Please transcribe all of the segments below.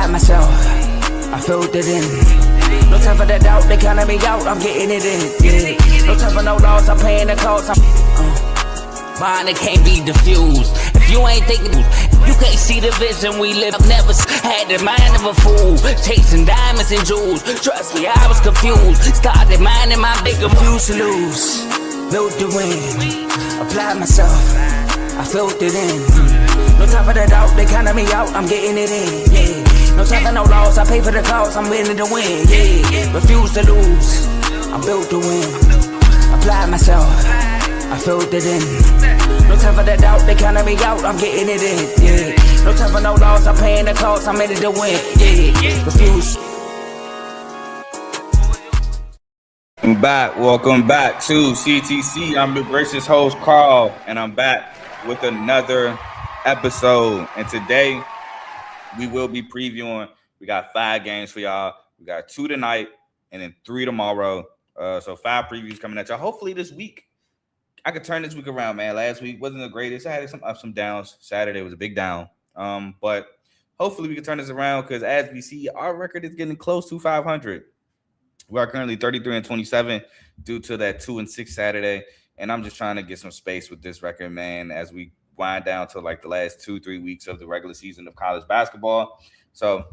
applied myself, I filled it in. No time for that doubt, they counted me out, I'm getting it in. Yeah. No time for no loss, I'm paying the cost. Mine, it can't be diffused. If you ain't thinking, you can't see the vision we live. I've never had the mind of a fool, chasing diamonds and jewels. Trust me, I was confused. Started minding my big refuse to lose. Built the win, applied myself, I filled it in. No time for that doubt, they counted me out, I'm getting it in. Yeah. No time for no loss, I pay for the cost, I'm winning to win. Yeah. Refuse to lose, I built the win, applied myself, I filled it in. No time for that doubt, they counted me out, I'm getting it in. Yeah. No time for no loss, I'm paying the cost, I'm in it to win. Yeah. Refuse. Welcome back to CTC. I'm your gracious host, Carl, and I'm back with another episode. And today, we will be previewing. We got 5 games for y'all. We got 2 tonight and then 3 tomorrow. So 5 previews coming at y'all. Hopefully this week, I could turn this week around, man. Last week wasn't the greatest. I had some ups, some downs. Saturday was a big down. But hopefully we can turn this around because as we see, our record is getting close to 500. We are currently 33-27 due to that 2-6 Saturday. And I'm just trying to get some space with this record, man, as we wind down to like the last 2-3 weeks of the regular season of college basketball. So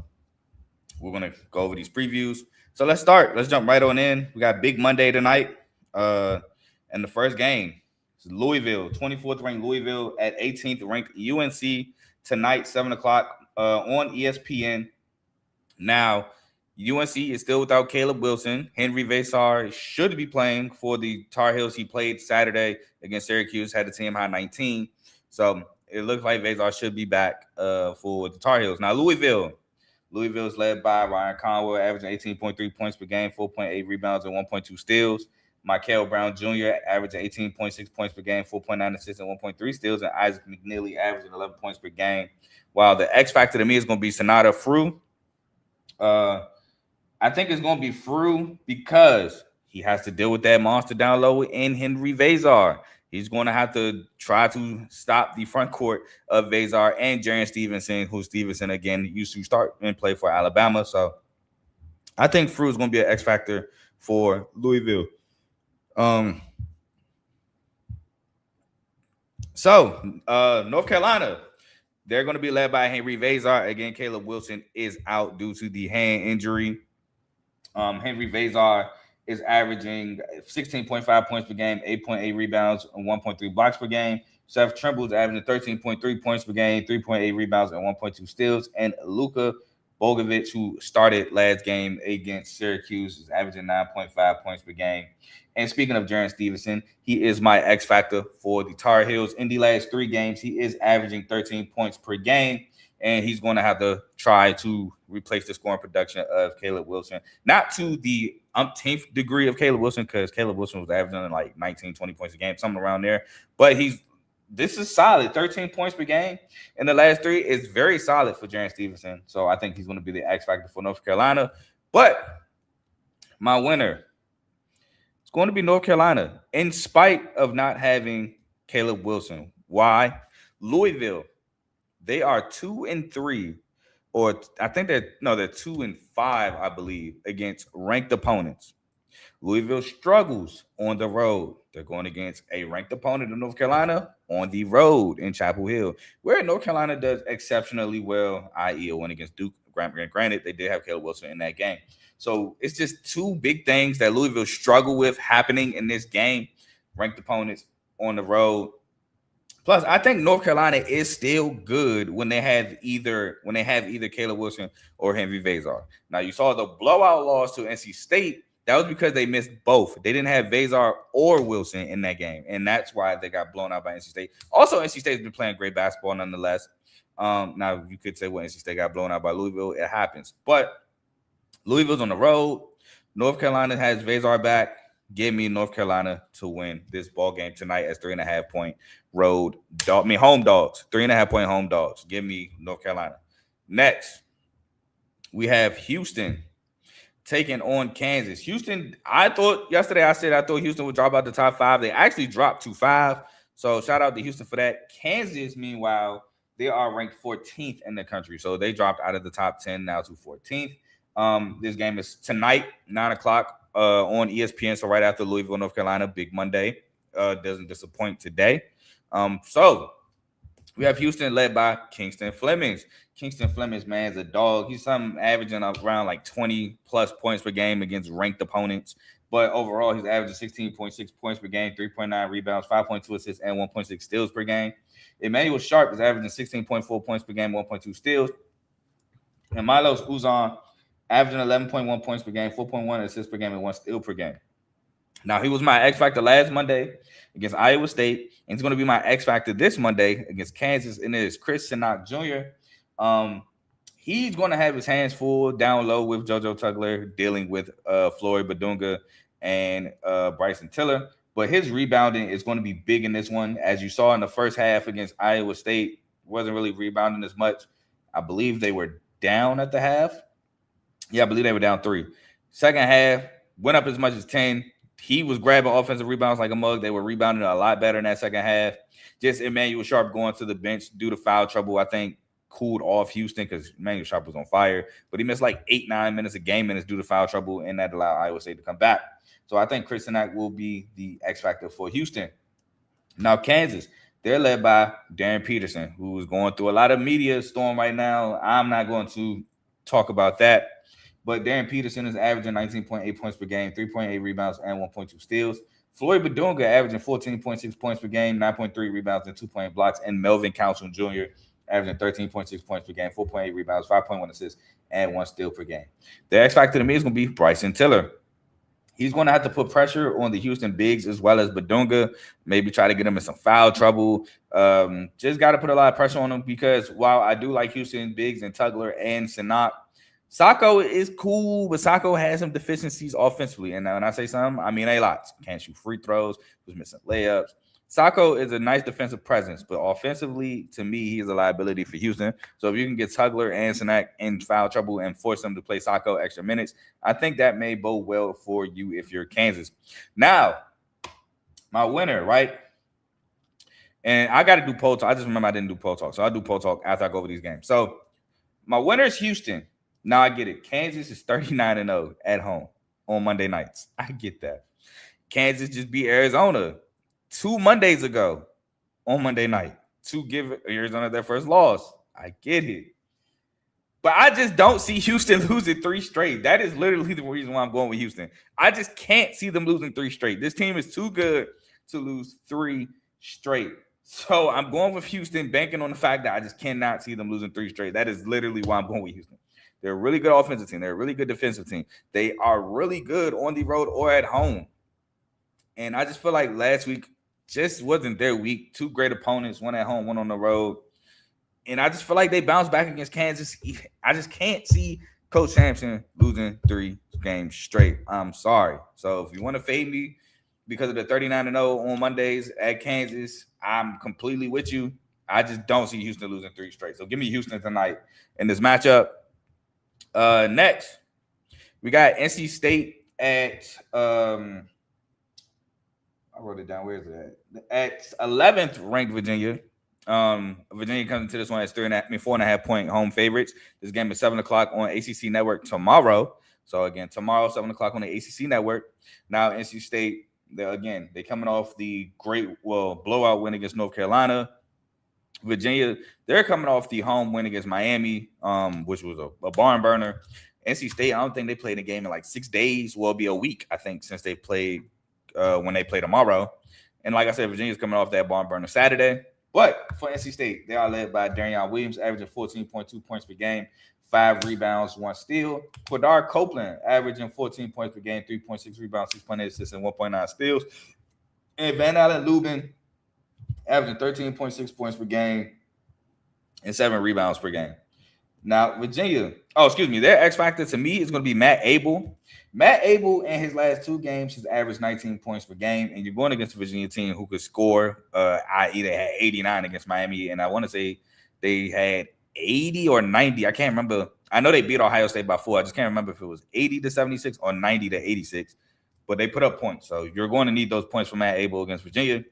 we're going to go over these previews. So let's start. Let's jump right on in. We got Big Monday tonight. And the first game is Louisville, 24th ranked Louisville at 18th ranked UNC tonight, 7 o'clock on ESPN. Now, UNC is still without Caleb Wilson. Henry Vesar should be playing for the Tar Heels. He played Saturday against Syracuse, had the team high 19. So it looks like Vesar should be back for the Tar Heels. Now, Louisville is led by Ryan Conwell, averaging 18.3 points per game, 4.8 rebounds, and 1.2 steals. Michael Brown Jr. averaging 18.6 points per game, 4.9 assists, and 1.3 steals. And Isaac McNeely averaging 11 points per game. While the X factor to me is going to be Sonata Frew. I think it's going to be Frew because he has to deal with that monster down low in Henry Vesar. He's going to have to try to stop the front court of Vesar and Jaren Stevenson, who Stevenson, again, used to start and play for Alabama. So I think Frew is going to be an X factor for Louisville. North Carolina, they're going to be led by Henry Vesar. Again, Caleb Wilson is out due to the hand injury. Henry Vesar is averaging 16.5 points per game, 8.8 rebounds, and 1.3 blocks per game. Seth Trimble is averaging 13.3 points per game, 3.8 rebounds, and 1.2 steals. And Luka Bogovic, who started last game against Syracuse, is averaging 9.5 points per game. And speaking of Jaren Stevenson, he is my X factor for the Tar Heels. In the last 3 games, he is averaging 13 points per game. And he's going to have to try to replace the scoring production of Caleb Wilson. Not to the umpteenth degree of Caleb Wilson, because Caleb Wilson was averaging like 19, 20 points a game, something around there. But this is solid. 13 points per game in the last 3 is very solid for Jaren Stevenson. So I think he's going to be the X factor for North Carolina. But my winner is going to be North Carolina, in spite of not having Caleb Wilson. Why? Louisville. They are 2-3, or I think they're 2-5, I believe, against ranked opponents. Louisville struggles on the road. They're going against a ranked opponent in North Carolina on the road in Chapel Hill, where North Carolina does exceptionally well, i.e. a win against Duke. Granted, they did have Caleb Wilson in that game. So it's just 2 big things that Louisville struggle with happening in this game. Ranked opponents on the road. Plus, I think North Carolina is still good when they have either Caleb Wilson or Henry Vesar. Now, you saw the blowout loss to NC State. That was because they missed both. They didn't have Vesar or Wilson in that game, and that's why they got blown out by NC State. Also, NC State's been playing great basketball nonetheless. Now, you could say, well, NC State got blown out by Louisville. It happens. But Louisville's on the road. North Carolina has Vesar back. Give me North Carolina to win this ball game tonight as 3.5-point home dogs. 3.5-point home dogs. Give me North Carolina. Next, we have Houston taking on Kansas. Houston, I thought Houston would drop out the top 5. They actually dropped to 5. So shout out to Houston for that. Kansas, meanwhile, They are ranked 14th in the country. So they dropped out of the top 10 now to 14th. This game is tonight, 9 o'clock on ESPN. So right after Louisville, North Carolina, big Monday. Doesn't disappoint today. So we have Houston led by Kingston Flemings. Kingston Flemings, man, is a dog. He's averaging around like 20 plus points per game against ranked opponents. But overall, he's averaging 16.6 points per game, 3.9 rebounds, 5.2 assists, and 1.6 steals per game. Emmanuel Sharp is averaging 16.4 points per game, 1.2 steals. And Milos Uzan averaging 11.1 points per game, 4.1 assists per game, and 1 steal per game. Now, he was my X Factor last Monday against Iowa State, and he's going to be my X Factor this Monday against Kansas, and it is Chris Sinak Jr. He's going to have his hands full down low with JoJo Tugler, dealing with Floyd Badunga and Bryson Tiller. But his rebounding is going to be big in this one. As you saw in the first half against Iowa State, wasn't really rebounding as much. I believe they were down at the half. Yeah, I believe they were down 3. Second half, went up as much as 10. He was grabbing offensive rebounds like a mug. They were rebounding a lot better in that second half. Just Emmanuel Sharp going to the bench due to foul trouble, I think, cooled off Houston because Emmanuel Sharp was on fire. But he missed like 8-9 minutes of game minutes due to foul trouble, and that allowed Iowa State to come back. So I think Chris Sinak will be the X factor for Houston. Now, Kansas, they're led by Darren Peterson, who is going through a lot of media storm right now. I'm not going to talk about that. But Darren Peterson is averaging 19.8 points per game, 3.8 rebounds, and 1.2 steals. Floyd Badunga averaging 14.6 points per game, 9.3 rebounds, and 2.8 blocks. And Melvin Council Jr. averaging 13.6 points per game, 4.8 rebounds, 5.1 assists, and 1 steal per game. The X factor to me is going to be Bryson Tiller. He's going to have to put pressure on the Houston bigs as well as Badunga, maybe try to get him in some foul trouble. Just got to put a lot of pressure on him because while I do like Houston bigs and Tugler and Sinak, Sacco is cool, but Sacco has some deficiencies offensively. And when I say some, I mean a lot. Can't shoot free throws, was missing layups. Sacco is a nice defensive presence, but offensively, to me, he is a liability for Houston. So if you can get Tugler and Sinak in foul trouble and force them to play Sacco extra minutes, I think that may bode well for you if you're Kansas. Now, my winner, right? And I got to do poll talk. I just remember I didn't do poll talk. So I'll do poll talk after I go over these games. So my winner is Houston. Now I get it. Kansas is 39-0 at home on Monday nights. I get that. Kansas just beat Arizona 2 Mondays ago on Monday night to give Arizona their first loss. I get it. But I just don't see Houston losing 3 straight. That is literally the reason why I'm going with Houston. I just can't see them losing 3 straight. This team is too good to lose 3 straight. So I'm going with Houston, banking on the fact that I just cannot see them losing 3 straight. That is literally why I'm going with Houston. They're a really good offensive team. They're a really good defensive team. They are really good on the road or at home. And I just feel like last week just wasn't their week. 2 great opponents, one at home, one on the road. And I just feel like they bounced back against Kansas. I just can't see Coach Sampson losing 3 games straight. I'm sorry. So if you want to fade me because of the 39-0 on Mondays at Kansas, I'm completely with you. I just don't see Houston losing 3 straight. So give me Houston tonight in this matchup. Next, we got NC State at I wrote it down. Where is it at 11th ranked Virginia. Virginia comes into this one as 4.5 point home favorites. This game is 7 o'clock on ACC Network tomorrow. So again, tomorrow 7 o'clock on the ACC Network. Now NC State, they coming off the blowout win against North Carolina. Virginia, they're coming off the home win against Miami, which was a barn burner. NC State, I don't think they played a game in like 6 days. Well, it'll be a week, I think, since they played when they play tomorrow. And like I said, Virginia's coming off that barn burner Saturday. But for NC State, they are led by Darion Williams, averaging 14.2 points per game, 5 rebounds, 1 steal. Quadar Copeland, averaging 14 points per game, 3.6 rebounds, 6.8 assists, and 1.9 steals. And Van Allen Lubin, averaging 13.6 points per game and 7 rebounds per game. Now, Virginia, their X factor to me is going to be Matt Abel. Matt Abel in his last 2 games has averaged 19 points per game, and you're going against a Virginia team who could score. I.e., they had 89 against Miami, and I want to say they had 80 or 90. I can't remember. I know they beat Ohio State by 4. I just can't remember if it was 80-76 or 90-86, but they put up points. So you're going to need those points from Matt Abel against Virginia.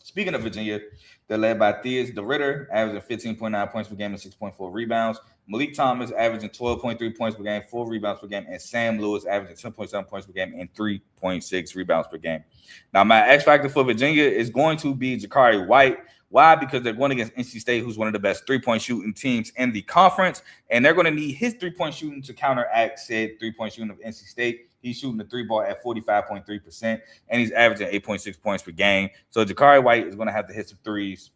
Speaking of Virginia, they're led by Theus DeRitter, averaging 15.9 points per game and 6.4 rebounds. Malik Thomas averaging 12.3 points per game, 4 rebounds per game, and Sam Lewis averaging 10.7 points per game and 3.6 rebounds per game. Now, my X factor for Virginia is going to be Jakari White. Why? Because they're going against NC State, who's one of the best three-point shooting teams in the conference, and they're going to need his three-point shooting to counteract said three-point shooting of NC State. He's shooting the three ball at 45.3%, and he's averaging 8.6 points per game. So Jakari White is going to have to hit some threes,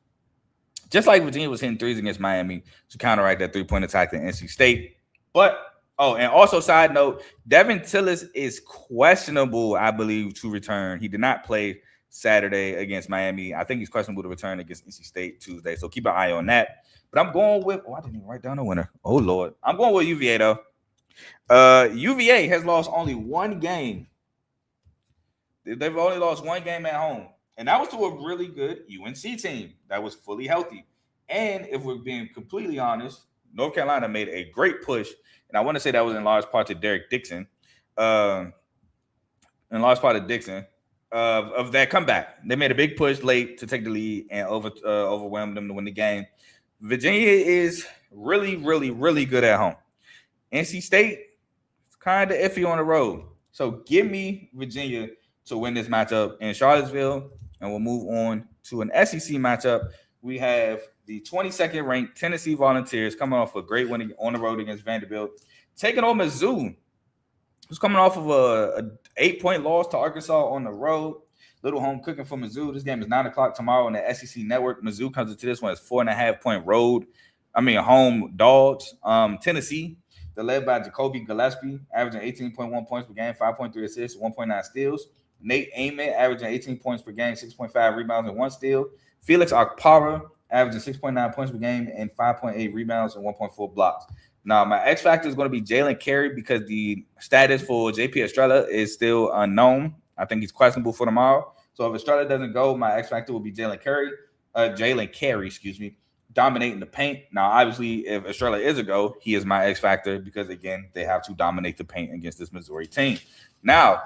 just like Virginia was hitting threes against Miami to counteract that three-point attack to NC State. But, and also side note, Devin Tillis is questionable, I believe, to return. He did not play Saturday against Miami. I think he's questionable to return against NC State Tuesday. So keep an eye on that. But I'm going with, I didn't even write down the winner. Oh, Lord. I'm going with UVA, though. UVA has lost only one game. They've only lost one game at home. And that was to a really good UNC team that was fully healthy. And if we're being completely honest, North Carolina made a great push. And I want to say that was in large part to Derek Dixon. Of that comeback. They made a big push late to take the lead and overwhelm them to win the game. Virginia is really, really, really good at home. NC State is kind of iffy on the road. So give me Virginia to win this matchup in Charlottesville, and we'll move on to an SEC matchup. We have the 22nd ranked Tennessee Volunteers coming off a great win on the road against Vanderbilt, taking on Mizzou, who's coming off of a 8-point loss to Arkansas on the road. Little home cooking for Mizzou. This game is 9 o'clock tomorrow on the SEC Network. Mizzou comes into this one as 4.5-point home dogs. Tennessee, they're led by Jacoby Gillespie, averaging 18.1 points per game, 5.3 assists, 1.9 steals. Nate Ament, averaging 18 points per game, 6.5 rebounds, and 1 steal. Felix Okpara, averaging 6.9 points per game and 5.8 rebounds and 1.4 blocks. Now, my X factor is going to be Jalen Carey because the status for JP Estrella is still unknown. I think he's questionable for tomorrow. So if Estrella doesn't go, my X factor will be Jalen Carey, dominating the paint. Now, obviously, if Estrella is a go, he is my X factor because, again, they have to dominate the paint against this Missouri team. Now,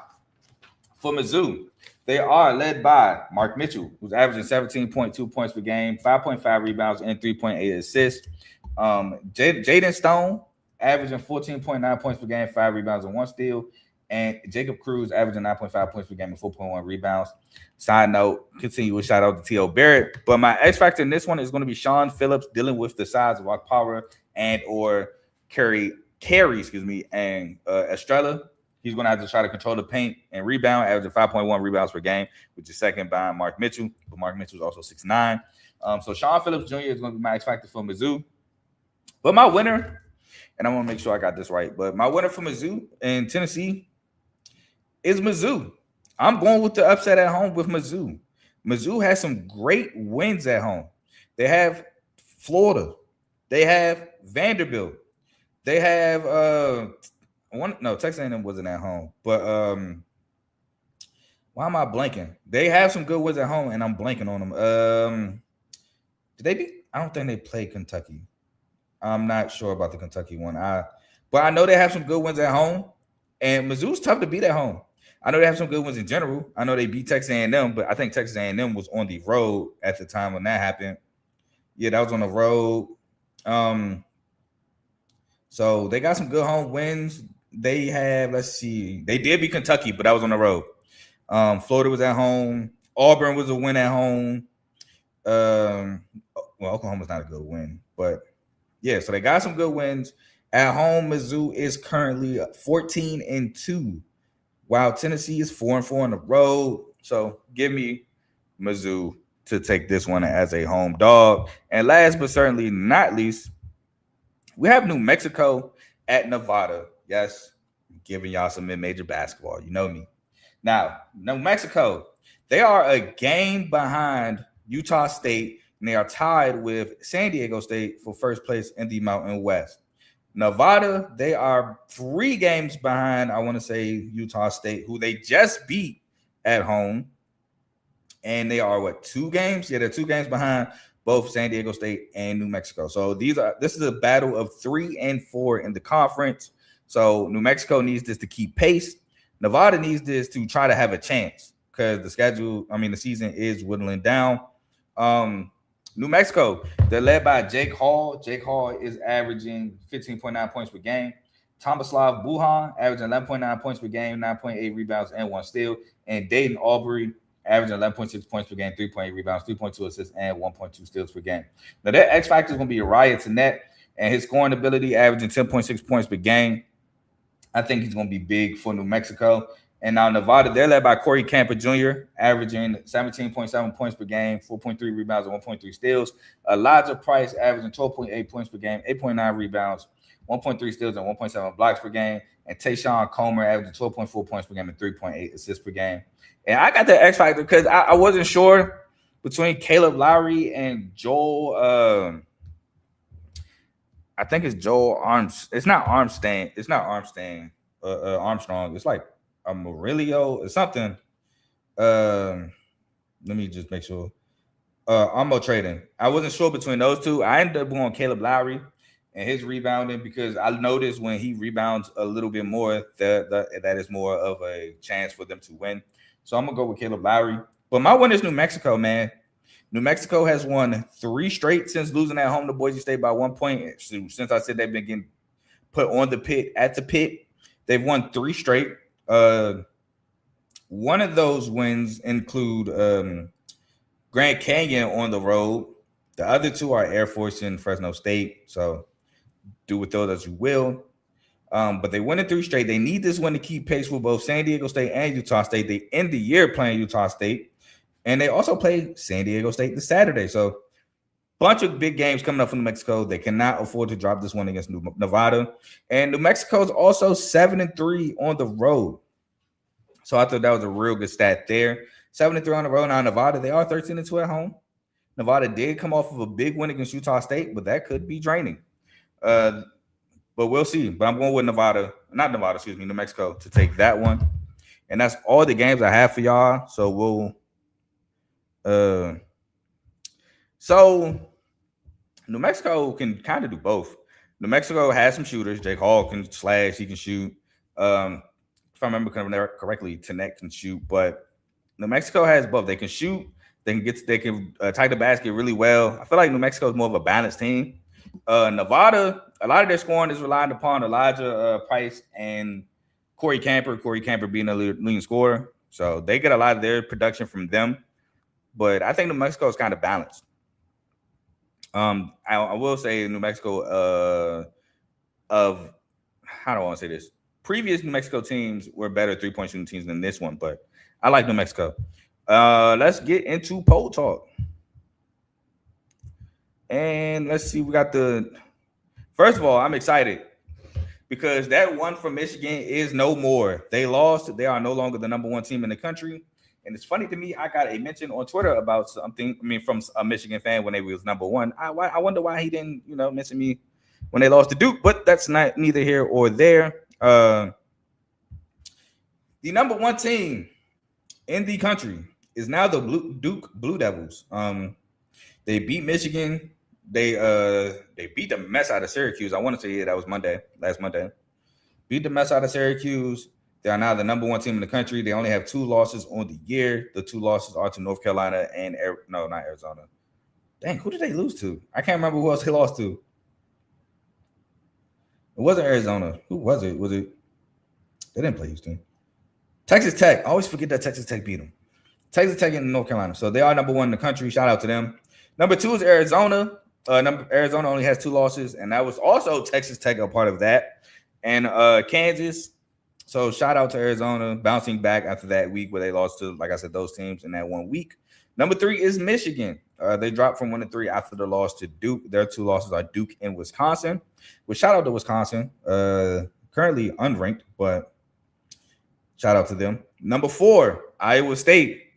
for Mizzou, they are led by Mark Mitchell, who's averaging 17.2 points per game, 5.5 rebounds, and 3.8 assists. Jaden Stone averaging 14.9 points per game, 5 rebounds, and 1 steal. And Jacob Cruz averaging 9.5 points per game and 4.1 rebounds. Side note, continue with shout out to T.O. Barrett. But my X factor in this one is going to be Sean Phillips dealing with the size of Rock Power and or Carey, and Estrella. He's going to have to try to control the paint and rebound, averaging 5.1 rebounds per game, which is second behind Mark Mitchell. But Mark Mitchell is also 6'9". So Sean Phillips Jr. is going to be my X factor for Mizzou. But my winner, and I want to make sure I got this right, but my winner for Mizzou and Tennessee is Mizzou. I'm going with the upset at home with Mizzou. Mizzou has some great wins at home. They have Florida. They have Vanderbilt. They have Texas A&M wasn't at home, but why am I blanking? They have some good wins at home, and I'm blanking on them. Did they beat? I don't think they played Kentucky. I'm not sure about the Kentucky one. But I know they have some good wins at home, and Mizzou's tough to beat at home. I know they have some good ones in general. I know they beat Texas A&M, but I think Texas A&M was on the road at the time when that happened. Yeah, that was on the road. So they got some good home wins. They have, let's see, they did beat Kentucky, but that was on the road. Florida was at home. Auburn was a win at home. Well, Oklahoma's not a good win, but yeah, so they got some good wins. At home, Mizzou is currently 14-2. While Tennessee is 4-4 on the road. So give me Mizzou to take this one as a home dog. And last but certainly not least, we have New Mexico at Nevada. Yes, I'm giving y'all some mid-major basketball. You know me. Now, New Mexico, they are a game behind Utah State, and they are tied with San Diego State for first place in the Mountain West. Nevada, they are 3 games behind, I want to say, Utah State, who they just beat at home. And they are, 2 games? Yeah, they're 2 games behind both San Diego State and New Mexico. So this is a battle of 3 and 4 in the conference. So New Mexico needs this to keep pace. Nevada needs this to try to have a chance. because the season is whittling down. New Mexico, they're led by Jake Hall. Jake Hall is averaging 15.9 points per game. Tomislav Buhan averaging 11.9 points per game, 9.8 rebounds, and 1 steal. And Dayton Aubrey averaging 11.6 points per game, 3.8 rebounds, 3.2 assists, and 1.2 steals per game. Now, their X factor is going to be Uriah Tenet, and his scoring ability averaging 10.6 points per game. I think he's going to be big for New Mexico. And now Nevada, they're led by Corey Camper Jr., averaging 17.7 points per game, 4.3 rebounds, and 1.3 steals. Elijah Price averaging 12.8 points per game, 8.9 rebounds, 1.3 steals, and 1.7 blocks per game. And Tayshawn Comer averaging 12.4 points per game and 3.8 assists per game. And I got the X factor because I wasn't sure between Caleb Lowry and Joel. I think it's Joel Arms. It's not Armstrong. Armstrong. It's like a Murillo or something. Let me just make sure. Armo trading. I wasn't sure between those two. I ended up going Caleb Lowry and his rebounding because I noticed when he rebounds a little bit more, that is more of a chance for them to win. So I'm gonna go with Caleb Lowry. But my one is New Mexico, man. New Mexico has won 3 straight since losing at home to Boise State by 1 point. Since I said they've been getting put on the pit at the pit, they've won 3 straight. One of those wins include Grand Canyon on the road. The other 2 are Air Force and Fresno State. So do with those as you will. But they won in 3 straight. They need this one to keep pace with both San Diego State and Utah State. They end the year playing Utah State. And they also play San Diego State this Saturday. So bunch of big games coming up from New Mexico. They cannot afford to drop this one against Nevada. And New Mexico is also 7-3 on the road. So I thought that was a real good stat there. 7-3 on the road. Now Nevada, they are 13-2 at home. Nevada did come off of a big win against Utah State, but that could be draining. But we'll see. But I'm going with New Mexico to take that one. And that's all the games I have for y'all. So New Mexico can kind of do both. New Mexico has some shooters. Jake Hall can slash, he can shoot. If I remember correctly, Tenet can shoot, but New Mexico has both. They can shoot, they can tie the basket really well. I feel like New Mexico is more of a balanced team. Nevada, a lot of their scoring is reliant upon Elijah Price and Corey Camper. Corey Camper being a leading scorer, so they get a lot of their production from them. But I think New Mexico is kind of balanced. I will say New Mexico how do I want to say this? Previous New Mexico teams were better 3-point shooting teams than this one, but I like New Mexico. Let's get into poll talk. And let's see, we got first of all, I'm excited because that one from Michigan is no more. They lost. They are no longer the number 1 team in the country. And it's funny to me, I got a mention on Twitter about something, from a Michigan fan when they was number 1. I wonder why he didn't, mention me when they lost to Duke, but that's neither here or there. The number 1 team in the country is now the Duke Blue Devils. They beat Michigan. They beat the mess out of Syracuse. I want to say that was last Monday. Beat the mess out of Syracuse. They are now the number 1 team in the country. They only have 2 losses on the year. The 2 losses are to North Carolina and not Arizona. Dang, who did they lose to? I can't remember who else they lost to. It wasn't Arizona. Who was it? They didn't play Houston. Texas Tech. I always forget that Texas Tech beat them. Texas Tech and North Carolina. So they are number 1 in the country. Shout out to them. Number 2 is Arizona. Arizona only has 2 losses, and that was also Texas Tech a part of that. And Kansas. So shout out to Arizona bouncing back after that week where they lost to, like I said, those teams in that 1 week. Number 3 is Michigan. They dropped from 1-3 after the loss to Duke. Their 2 losses are Duke and Wisconsin. Well, shout out to Wisconsin. Currently unranked, but shout out to them. Number 4, Iowa State.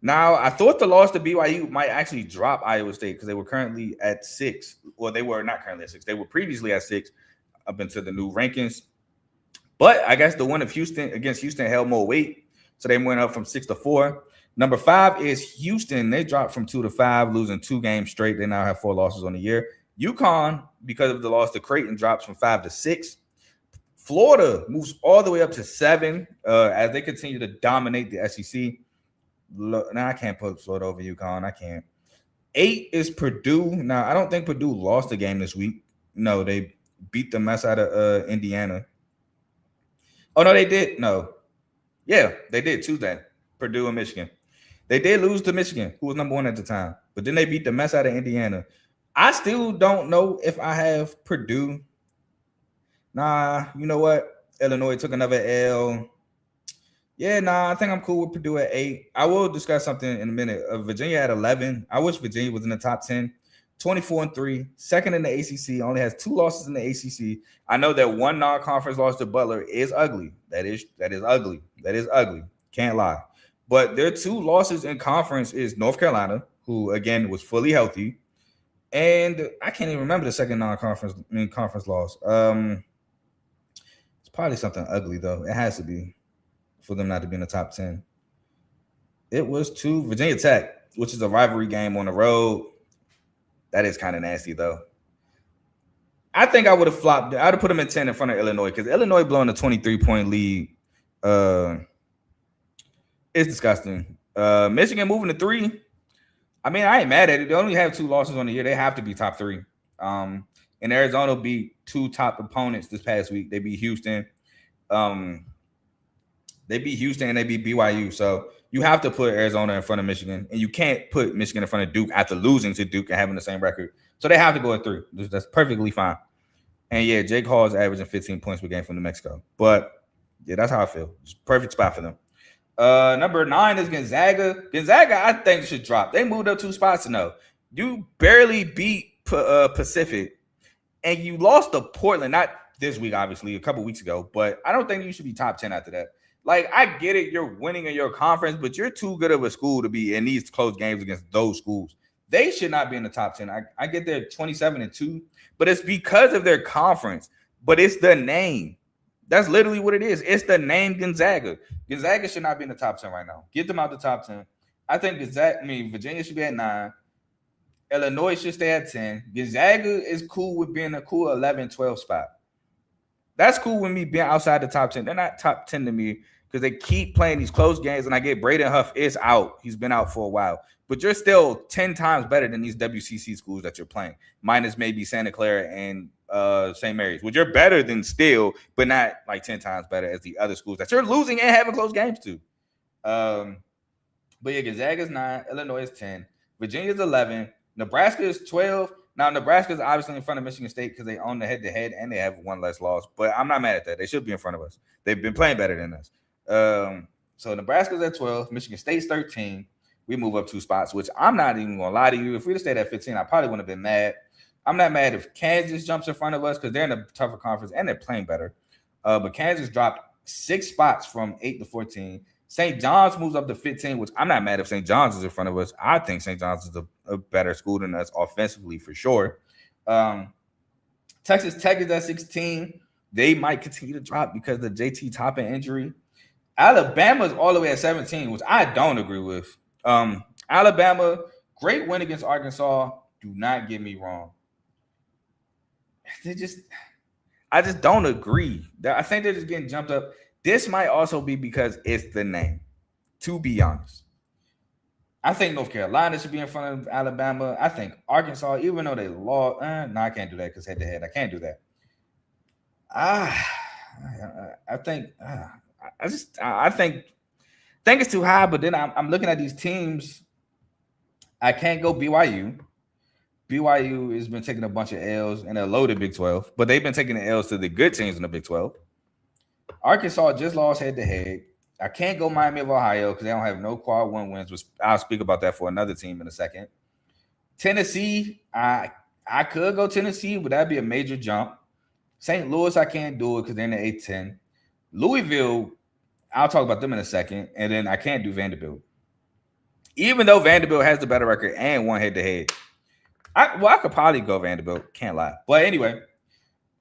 Now, I thought the loss to BYU might actually drop Iowa State because they were currently at 6. Well, they were not currently at 6. They were previously at 6 up into the new rankings. But I guess the one of Houston against Houston held more weight. So they went up from 6 to 4. Number 5 is Houston. They dropped from 2 to 5, losing 2 games straight. They now have 4 losses on the year. UConn, because of the loss to Creighton, drops from 5 to 6. Florida moves all the way up to 7 as they continue to dominate the SEC. I can't put Florida over UConn. I can't. 8 is Purdue. Now, I don't think Purdue lost the game this week. No, they beat the mess out of Indiana. Oh, no, they did. No. Yeah, they did Tuesday. Purdue and Michigan. They did lose to Michigan, who was number 1 at the time. But then they beat the mess out of Indiana. I still don't know if I have Purdue. Nah, you know what? Illinois took another L. Yeah, I think I'm cool with Purdue at 8. I will discuss something in a minute. Virginia at 11. I wish Virginia was in the top 10. 24-3, second in the ACC, only has 2 losses in the ACC. I know that one non-conference loss to Butler is ugly. That is ugly. That is ugly. Can't lie. But their 2 losses in conference is North Carolina, who again was fully healthy, and I can't even remember the second conference loss. It's probably something ugly though. It has to be for them not to be in the top 10. It was to Virginia Tech, which is a rivalry game on the road. That is kind of nasty, though. I think I would have flopped. I would have put them in 10 in front of Illinois because Illinois blowing a 23-point lead is disgusting. Michigan moving to 3. I mean, I ain't mad at it. They only have 2 losses on the year. They have to be top 3. And Arizona beat 2 top opponents this past week. They beat Houston. And they beat BYU. So you have to put Arizona in front of Michigan, and you can't put Michigan in front of Duke after losing to Duke and having the same record. So they have to go at 3. That's perfectly fine. And yeah, Jake Hall is averaging 15 points per game from New Mexico. But yeah, that's how I feel. It's a perfect spot for them. Number 9 is Gonzaga. Gonzaga, I think, should drop. They moved up 2 spots to know. You barely beat Pacific, and you lost to Portland, not this week, obviously, a couple weeks ago. But I don't think you should be top 10 after that. Like, I get it, you're winning in your conference, but you're too good of a school to be in these close games against those schools. They should not be in the top 10. I get they're 27-2, but it's because of their conference. But it's the name. That's literally what it is. It's the name Gonzaga. Gonzaga should not be in the top 10 right now. Get them out the top 10. I think Virginia should be at 9. Illinois should stay at 10. Gonzaga is cool with being a cool 11, 12 spot. That's cool with me being outside the top 10. They're not top 10 to me because they keep playing these close games, and I get Braden Huff is out. He's been out for a while. But you're still 10 times better than these WCC schools that you're playing, minus maybe Santa Clara and St. Mary's, which you're better than still, but not like 10 times better as the other schools that you're losing and having close games to. But yeah, Gonzaga's 9, Illinois is 10, Virginia's 11, Nebraska is 12. Now, Nebraska's obviously in front of Michigan State because they own the head-to-head and they have 1 less loss. But I'm not mad at that. They should be in front of us. They've been playing better than us. So Nebraska's at 12. Michigan State's 13. We move up 2 spots, which I'm not even going to lie to you. If we'd have stayed at 15, I probably wouldn't have been mad. I'm not mad if Kansas jumps in front of us because they're in a tougher conference and they're playing better. But Kansas dropped 6 spots from 8 to 14. St. John's moves up to 15, which I'm not mad if St. John's is in front of us. I think St. John's is a better school than us offensively for sure. Texas Tech is at 16. They might continue to drop because of the JT Toppin injury. Alabama's all the way at 17, which I don't agree with. Alabama, great win against Arkansas. Do not get me wrong. I just don't agree. I think they're just getting jumped up. This might also be because it's the name, to be honest. I think North Carolina should be in front of Alabama. I think Arkansas, even though they lost, no, I can't do that because head-to-head. I can't do that. I think it's too high, but then I'm looking at these teams. I can't go BYU. BYU has been taking a bunch of L's in a loaded Big 12, but they've been taking the L's to the good teams in the Big 12. Arkansas just lost head-to-head. I can't go Miami of Ohio because they don't have no quad 1 wins, which I'll speak about that for another team in a second. Tennessee, I could go Tennessee, but that'd be a major jump. St. Louis, I can't do it because they're in the A-10. Louisville, I'll talk about them in a second, and then I can't do Vanderbilt. Even though Vanderbilt has the better record and won head-to-head. I could probably go Vanderbilt. Can't lie. But anyway,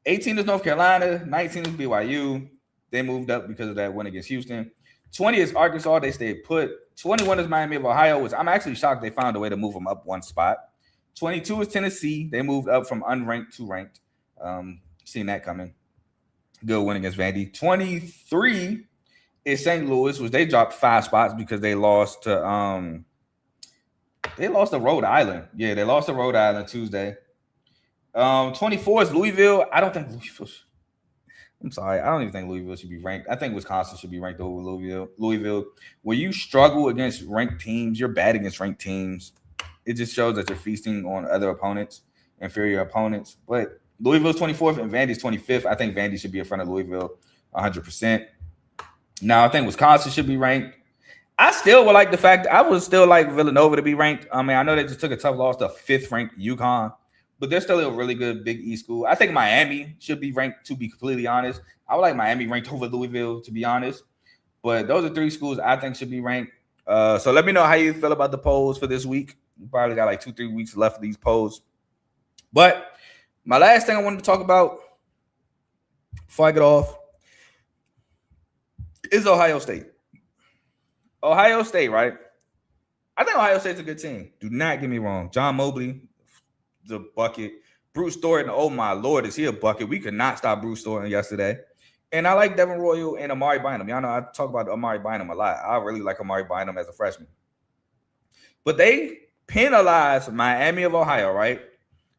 18 is North Carolina. 19 is BYU. They moved up because of that win against Houston. 20 is Arkansas. They stayed put. 21 is Miami of Ohio, which I'm actually shocked they found a way to move them up 1 spot. 22 is Tennessee. They moved up from unranked to ranked. Seen that coming. Good win against Vandy. 23 is St. Louis, which they dropped 5 spots because they lost to Rhode Island. Yeah, they lost to Rhode Island Tuesday. 24 is Louisville. I don't think Louisville. I'm sorry. I don't even think Louisville should be ranked. I think Wisconsin should be ranked over Louisville. When you struggle against ranked teams, you're bad against ranked teams. It just shows that you're feasting on other opponents, inferior opponents. But Louisville's 24th and Vandy's 25th. I think Vandy should be in front of Louisville 100%. Now, I think Wisconsin should be ranked. I still would like the fact I would still like Villanova to be ranked. I mean, I know they just took a tough loss to 5th ranked UConn, but they're still a really good Big East school. I think Miami should be ranked, to be completely honest. I would like Miami ranked over Louisville, to be honest. But those are 3 schools I think should be ranked. So let me know how you feel about the polls for this week. You probably got like 2-3 weeks left of these polls. But my last thing I wanted to talk about before I get off is Ohio State. Ohio State, right? I think Ohio State's a good team. Do not get me wrong. John Mobley, the bucket. Bruce Thornton, oh my Lord, is he a bucket? We could not stop Bruce Thornton yesterday. And I like Devin Royal and Amari Bynum. Y'all know I talk about Amari Bynum a lot. I really like Amari Bynum as a freshman. But they penalized Miami of Ohio, right?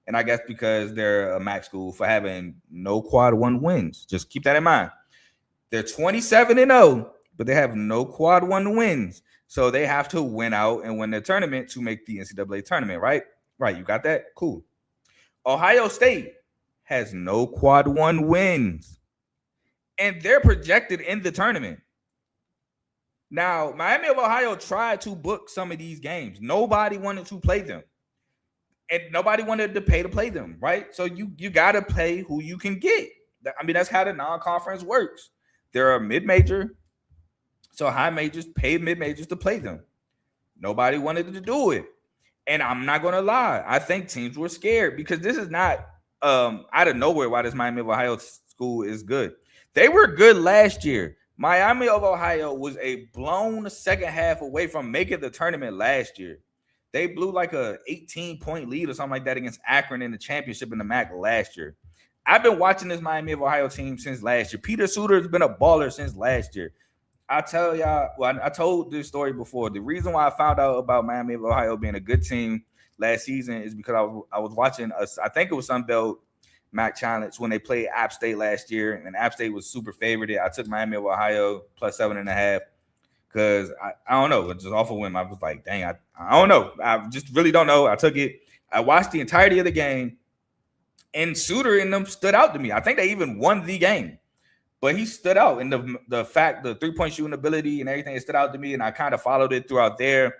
And I guess because they're a MAC school for having no quad 1 wins. Just keep that in mind. They're 27-0, but they have no quad 1 wins. So they have to win out and win the tournament to make the NCAA tournament, right? Right, you got that? Cool. Ohio State has no quad 1 wins, and they're projected in the tournament. Now, Miami of Ohio tried to book some of these games. Nobody wanted to play them, and nobody wanted to pay to play them, right? So you got to play who you can get. I mean, that's how the non-conference works. They're a mid-major, so high majors pay mid-majors to play them. Nobody wanted to do it. And I'm not going to lie. I think teams were scared because this is not out of nowhere why this Miami of Ohio school is good. They were good last year. Miami of Ohio was a blown second half away from making the tournament last year. They blew like a 18-point lead or something like that against Akron in the championship in the MAC last year. I've been watching this Miami of Ohio team since last year. Peter Suter has been a baller since last year. I tell y'all, well, I told this story before. The reason why I found out about Miami of Ohio being a good team last season is because I was watching I think it was Sunbelt MAC Challenge when they played App State last year, and App State was super favorited. I took Miami of Ohio plus 7.5 because I don't know, it's just off a whim. I was like, dang, I don't know. I just really don't know. I took it. I watched the entirety of the game, and Suter and them stood out to me. I think they even won the game. But he stood out in the fact, the 3-point shooting ability and everything, it stood out to me, and I kind of followed it throughout there,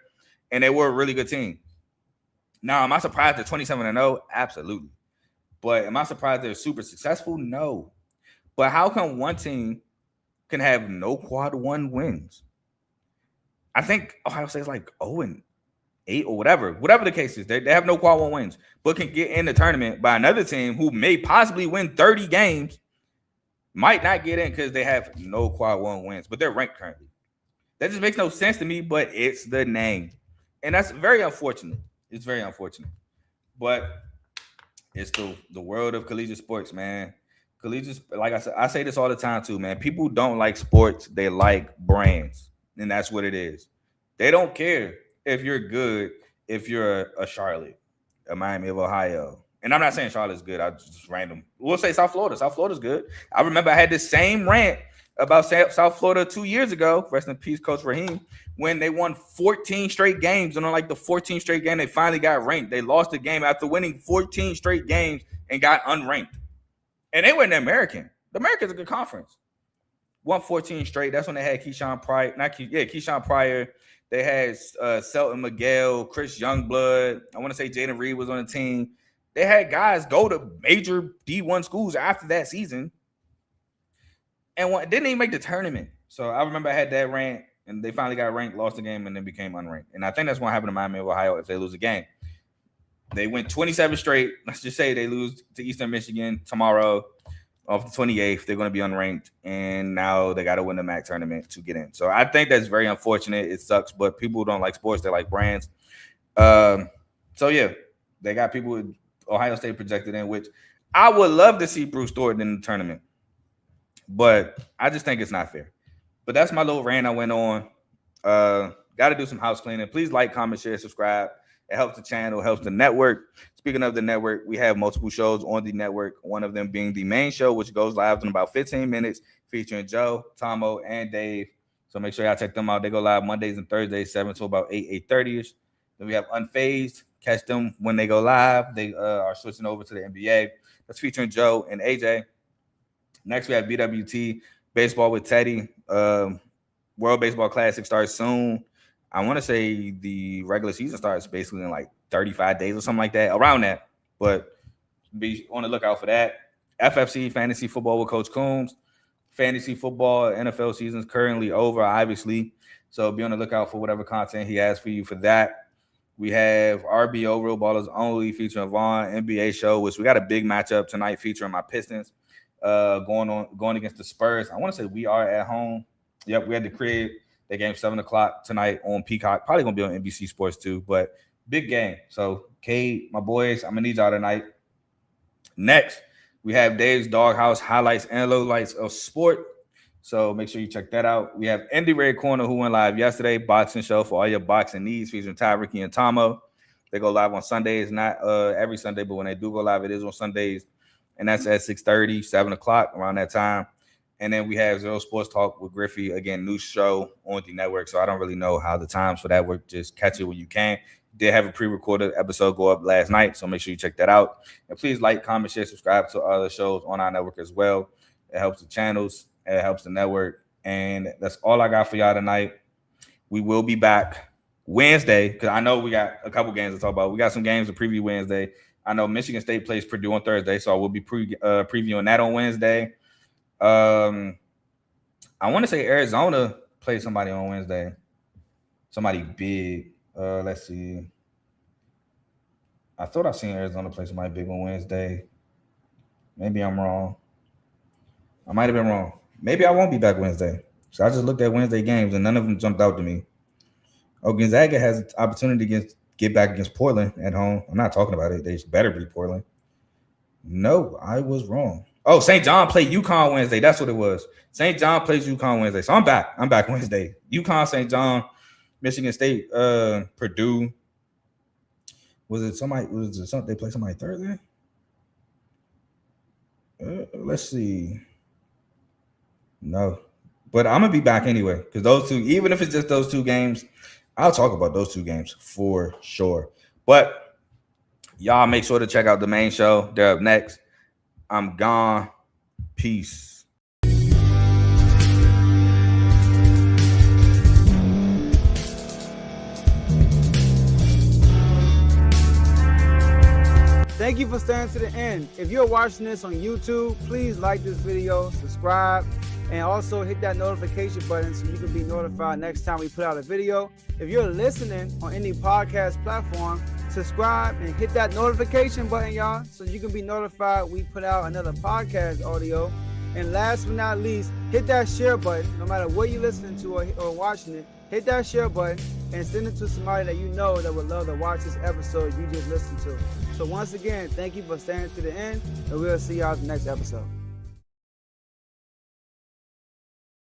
and they were a really good team. Now, am I surprised they're 27-0? Absolutely. But am I surprised they're super successful? No. But how come one team can have no quad 1 wins? I think Ohio State's like 0-8 or whatever the case is. They have no quad 1 wins, but can get in the tournament by another team who may possibly win 30 games. Might not get in because they have no quad 1 wins, but they're ranked currently. That just makes no sense to me, but it's the name. And that's very unfortunate. It's very unfortunate. But it's the world of collegiate sports, man. Collegiate, like I said, I say this all the time too, man. People don't like sports. They like brands. And that's what it is. They don't care if you're good, if you're a Charlotte, a Miami of Ohio. And I'm not saying Charlotte's good. I just random. We'll say South Florida. South Florida's good. I remember I had this same rant about South Florida 2 years ago. Rest in peace, Coach Raheem. When they won 14 straight games. And on like the 14th straight game, they finally got ranked. They lost the game after winning 14 straight games and got unranked. And they were in the American. The American's a good conference. Won 14 straight. That's when they had Keyshawn Pryor. Keyshawn Pryor. They had Selton Miguel, Chris Youngblood. I want to say Jaden Reed was on the team. They had guys go to major D1 schools after that season and didn't even make the tournament. So I remember I had that rant, and they finally got ranked, lost the game, and then became unranked. And I think that's what happened to Miami of Ohio if they lose a game. They went 27 straight. Let's just say they lose to Eastern Michigan tomorrow off the 28th. They're going to be unranked, and now they got to win the MAC tournament to get in. So I think that's very unfortunate. It sucks, but people don't like sports. They like brands. So, yeah, they got people with Ohio State projected in, which I would love to see Bruce Thornton in the tournament, but I just think it's not fair. But that's my little rant I went on. Got to do some house cleaning. Please like, comment, share, subscribe. It helps the channel, helps the network. Speaking of the network, we have multiple shows on the network. One of them being the main show, which goes live in about 15 minutes, featuring Joe, Tomo, and Dave. So make sure y'all check them out. They go live Mondays and Thursdays, 7 to about 8:30ish. Then we have Unfazed. Catch them when they go live. They are switching over to the NBA. That's featuring Joe and AJ. Next, we have BWT, Baseball with Teddy. World Baseball Classic starts soon. I want to say the regular season starts basically in like 35 days or something like that, around that. But be on the lookout for that. FFC, Fantasy Football with Coach Coombs. Fantasy football, NFL season is currently over, obviously. So be on the lookout for whatever content he has for you for that. We have RBO, Real Ballers Only, featuring Vaughn, NBA show, which we got a big matchup tonight featuring my Pistons going against the Spurs. I want to say we are at home. Yep, we had the crib. They game 7 o'clock tonight on Peacock. Probably going to be on NBC Sports too, but big game. So, Cade, my boys, I'm going to need y'all tonight. Next, we have Dave's Doghouse highlights and lowlights of sport. So make sure you check that out. We have Indie Red Corner, who went live yesterday. Boxing show for all your boxing needs, featuring Ty, Ricky, and Tomo. They go live on Sundays, not every Sunday, but when they do go live, it is on Sundays. And that's at 6:30, 7 o'clock, around that time. And then we have Zero Sports Talk with Griffey. Again, new show on the network. So I don't really know how the times for that work. Just catch it when you can. Did have a pre-recorded episode go up last night, so make sure you check that out. And please like, comment, share, subscribe to other shows on our network as well. It helps the channels. It helps the network. And that's all I got for y'all tonight. We will be back Wednesday, because I know we got a couple games to talk about. We got some games to preview Wednesday. I know Michigan State plays Purdue on Thursday, so I will be previewing that on Wednesday. I want to say Arizona plays somebody on Wednesday. Somebody big. Let's see. I thought I seen Arizona play somebody big on Wednesday. Maybe I'm wrong. I might have been wrong. Maybe I won't be back Wednesday. So I just looked at Wednesday games and none of them jumped out to me. Oh, Gonzaga has an opportunity to get back against Portland at home. I'm not talking about it. They better beat Portland. No, I was wrong. Oh, St. John played UConn Wednesday. That's what it was. St. John plays UConn Wednesday. So I'm back. I'm back Wednesday. UConn, St. John, Michigan State, Purdue. Was it somebody? They play somebody Thursday? Let's see. No, but I'm gonna be back anyway, because those two, even if it's just those two games, I'll talk about those two games for sure. But y'all make sure to check out the main show. They're up next. I'm gone. Peace. Thank you for staying to the end. If you're watching this on YouTube, please like this video, subscribe, and also hit that notification button so you can be notified next time we put out a video. If you're listening on any podcast platform, subscribe and hit that notification button, y'all, so you can be notified we put out another podcast audio. And last but not least, hit that share button. No matter what you're listening to or watching it, hit that share button and send it to somebody that you know that would love to watch this episode you just listened to. So once again, thank you for staying to the end, and we'll see y'all in the next episode.